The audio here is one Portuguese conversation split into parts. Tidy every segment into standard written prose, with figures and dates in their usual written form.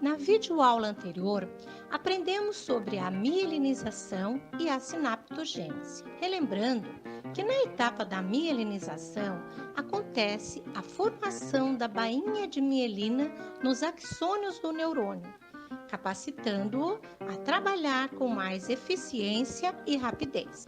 Na videoaula anterior, aprendemos sobre a mielinização e a sinaptogênese. Relembrando que na etapa da mielinização acontece a formação da bainha de mielina nos axônios do neurônio, capacitando-o a trabalhar com mais eficiência e rapidez.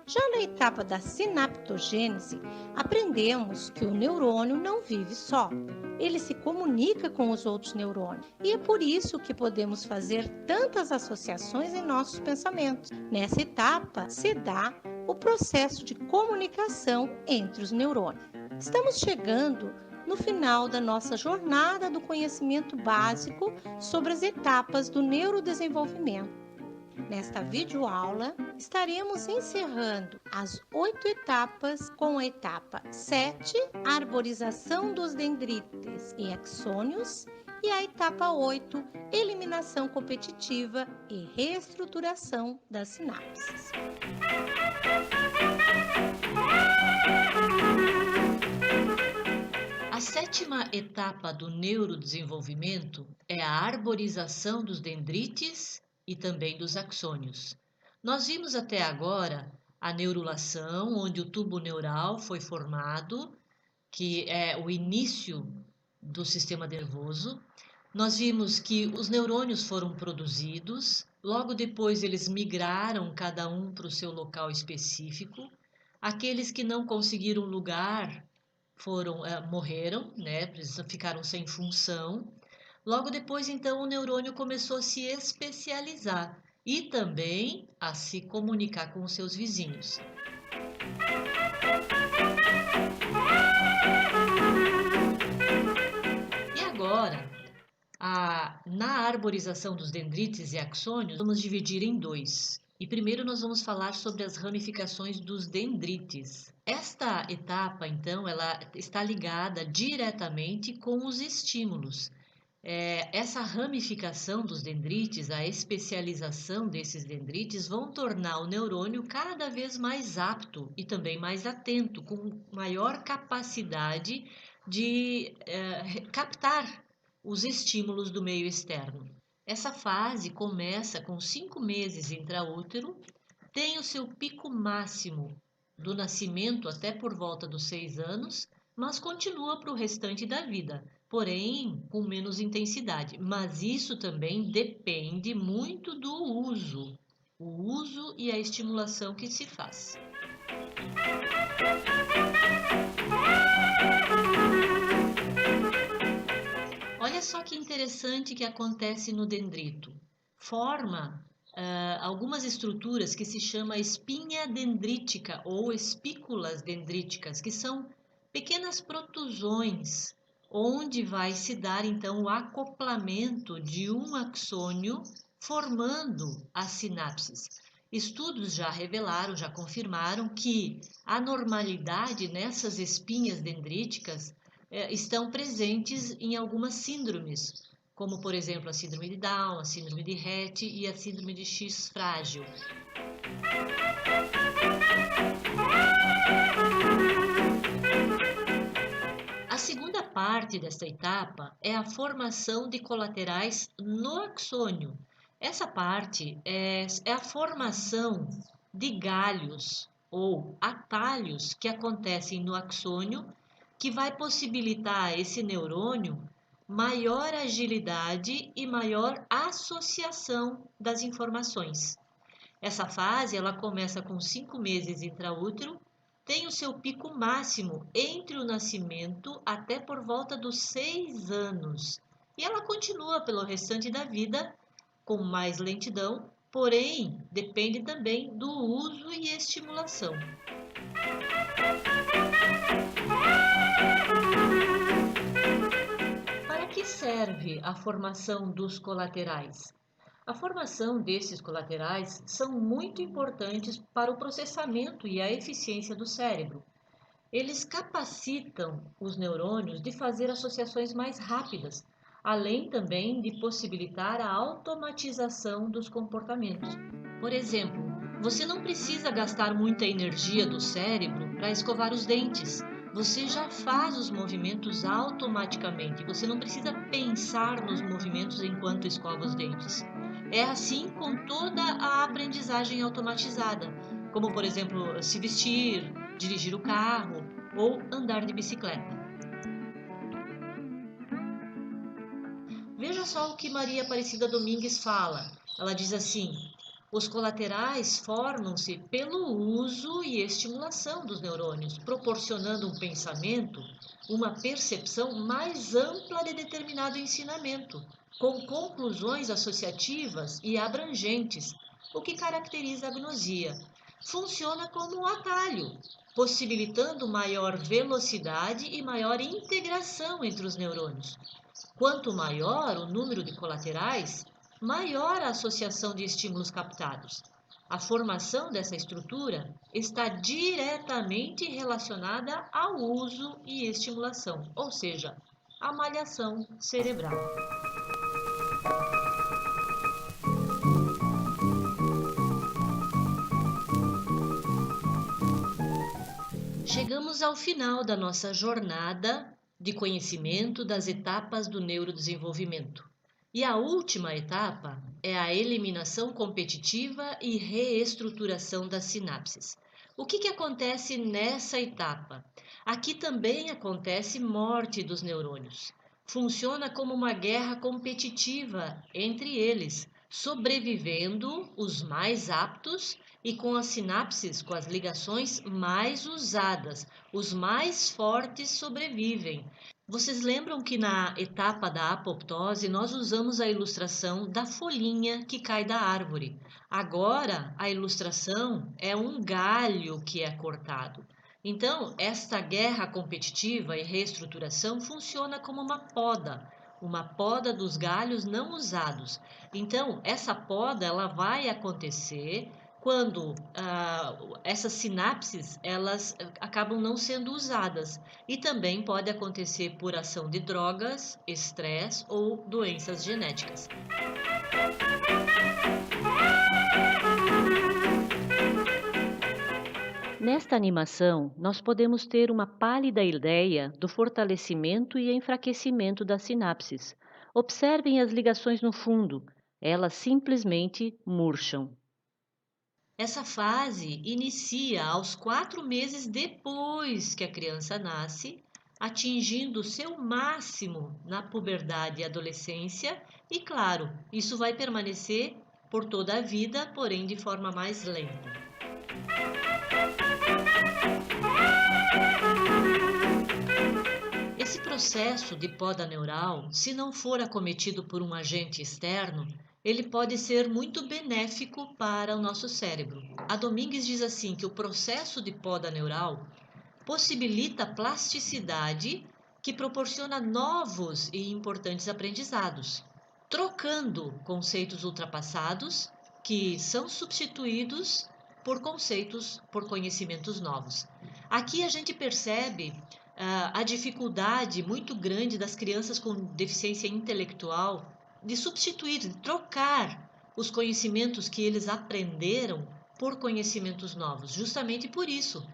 Já na etapa da sinaptogênese, aprendemos que o neurônio não vive só. Ele se comunica com os outros neurônios e é por isso que podemos fazer tantas associações em nossos pensamentos. Nessa etapa se dá o processo de comunicação entre os neurônios. Estamos chegando no final da nossa jornada do conhecimento básico sobre as etapas do neurodesenvolvimento. Nesta videoaula, estaremos encerrando as 8 etapas com a etapa 7, arborização dos dendrites e axônios, e a etapa 8, eliminação competitiva e reestruturação das sinapses. A sétima etapa do neurodesenvolvimento é a arborização dos dendrites e também dos axônios. Nós vimos até agora a neurulação, onde o tubo neural foi formado, que é o início do sistema nervoso. Nós vimos que os neurônios foram produzidos, logo depois eles migraram cada um para o seu local específico. Aqueles que não conseguiram lugar morreram, né? Ficaram sem função. Logo depois, então, o neurônio começou a se especializar e também a se comunicar com os seus vizinhos. E agora, na arborização dos dendrites e axônios, vamos dividir em dois. E primeiro nós vamos falar sobre as ramificações dos dendrites. Esta etapa, então, ela está ligada diretamente com os estímulos. Essa ramificação dos dendrites, a especialização desses dendrites vão tornar o neurônio cada vez mais apto e também mais atento, com maior capacidade de captar os estímulos do meio externo. Essa fase começa com 5 meses intraútero, tem o seu pico máximo do nascimento até por volta dos 6 anos, mas continua para o restante da vida, porém com menos intensidade. Mas isso também depende muito do uso, o uso e a estimulação que se faz. Olha só que interessante que acontece no dendrito. Forma algumas estruturas que se chama espinha dendrítica ou espículas dendríticas, que são pequenas protusões onde vai se dar então o acoplamento de um axônio formando as sinapses. Estudos já revelaram, já confirmaram que a normalidade nessas espinhas dendríticas estão presentes em algumas síndromes, como por exemplo a síndrome de Down, a síndrome de Rett e a síndrome de X frágil. A segunda parte desta etapa é a formação de colaterais no axônio. Essa parte é a formação de galhos ou atalhos que acontecem no axônio, que vai possibilitar a esse neurônio maior agilidade e maior associação das informações. Essa fase ela começa com 5 meses intraútero, tem o seu pico máximo entre o nascimento até por volta dos 6 anos. E ela continua pelo restante da vida com mais lentidão, porém depende também do uso e estimulação. Para que serve a formação dos colaterais? A formação desses colaterais são muito importantes para o processamento e a eficiência do cérebro. Eles capacitam os neurônios de fazer associações mais rápidas, além também de possibilitar a automatização dos comportamentos. Por exemplo, você não precisa gastar muita energia do cérebro para escovar os dentes. Você já faz os movimentos automaticamente. Você não precisa pensar nos movimentos enquanto escova os dentes. É assim com toda a aprendizagem automatizada, como por exemplo se vestir, dirigir o carro ou andar de bicicleta. Veja só o que Maria Aparecida Domingues fala. Ela diz assim: os colaterais formam-se pelo uso e estimulação dos neurônios, proporcionando um pensamento, uma percepção mais ampla de determinado ensinamento, com conclusões associativas e abrangentes, o que caracteriza a gnosia. Funciona como um atalho, possibilitando maior velocidade e maior integração entre os neurônios. Quanto maior o número de colaterais, maior a associação de estímulos captados. A formação dessa estrutura está diretamente relacionada ao uso e estimulação, ou seja, à malhação cerebral. Chegamos ao final da nossa jornada de conhecimento das etapas do neurodesenvolvimento. E a última etapa é a eliminação competitiva e reestruturação das sinapses. O que acontece nessa etapa? Aqui também acontece morte dos neurônios. Funciona como uma guerra competitiva entre eles, sobrevivendo os mais aptos e com as sinapses, com as ligações mais usadas, os mais fortes sobrevivem. Vocês lembram que na etapa da apoptose nós usamos a ilustração da folhinha que cai da árvore. Agora a ilustração é um galho que é cortado. Então, esta guerra competitiva e reestruturação funciona como uma poda dos galhos não usados. Então, essa poda ela vai acontecer quando essas sinapses elas acabam não sendo usadas e também pode acontecer por ação de drogas, estresse ou doenças genéticas. Nesta animação, nós podemos ter uma pálida ideia do fortalecimento e enfraquecimento das sinapses. Observem as ligações no fundo, elas simplesmente murcham. Essa fase inicia aos 4 meses depois que a criança nasce, atingindo seu máximo na puberdade e adolescência, e claro, isso vai permanecer por toda a vida, porém de forma mais lenta. Esse processo de poda neural, se não for acometido por um agente externo, ele pode ser muito benéfico para o nosso cérebro. A Domingues diz assim que o processo de poda neural possibilita plasticidade que proporciona novos e importantes aprendizados, trocando conceitos ultrapassados que são substituídos por conhecimentos novos. Aqui a gente percebe a dificuldade muito grande das crianças com deficiência intelectual de substituir, de trocar os conhecimentos que eles aprenderam por conhecimentos novos. Justamente por isso,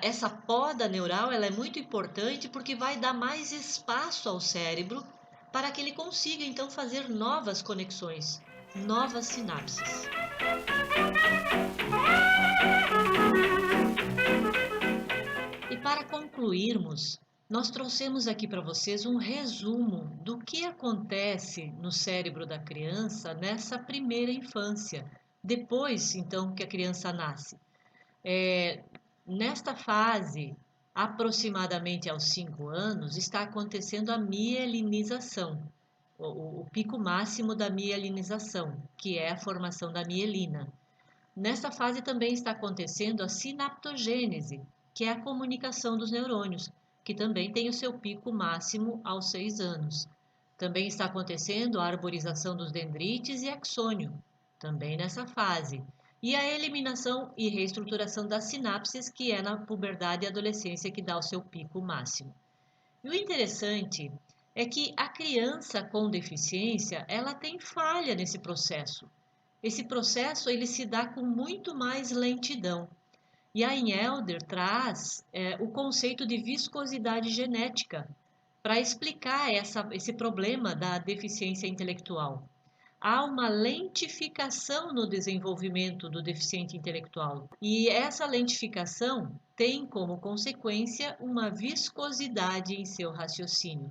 essa poda neural ela é muito importante porque vai dar mais espaço ao cérebro para que ele consiga então fazer novas conexões, novas sinapses. E para concluirmos, nós trouxemos aqui para vocês um resumo do que acontece no cérebro da criança nessa primeira infância, depois então que a criança nasce. Nesta fase, aproximadamente aos 5 anos, está acontecendo a mielinização, o pico máximo da mielinização, que é a formação da mielina. Nesta fase também está acontecendo a sinaptogênese, que é a comunicação dos neurônios, que também tem o seu pico máximo aos 6 anos. Também está acontecendo a arborização dos dendrites e axônio, também nessa fase. e a eliminação e reestruturação das sinapses, que é na puberdade e adolescência que dá o seu pico máximo. E o interessante é que a criança com deficiência, ela tem falha nesse processo. Esse processo ele se dá com muito mais lentidão. E a Elder traz o conceito de viscosidade genética para explicar esse problema da deficiência intelectual. Há uma lentificação no desenvolvimento do deficiente intelectual e essa lentificação tem como consequência uma viscosidade em seu raciocínio.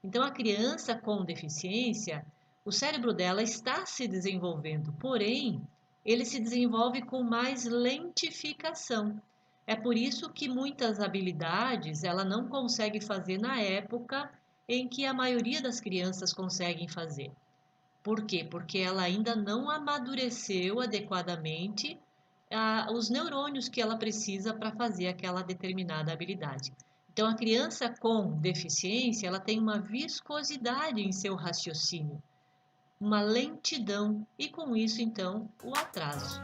Então, a criança com deficiência, o cérebro dela está se desenvolvendo, porém, ele se desenvolve com mais lentificação. É por isso que muitas habilidades ela não consegue fazer na época em que a maioria das crianças conseguem fazer. Por quê? Porque ela ainda não amadureceu adequadamente os neurônios que ela precisa para fazer aquela determinada habilidade. Então, a criança com deficiência, ela tem uma viscosidade em seu raciocínio, uma lentidão e com isso, então, o atraso.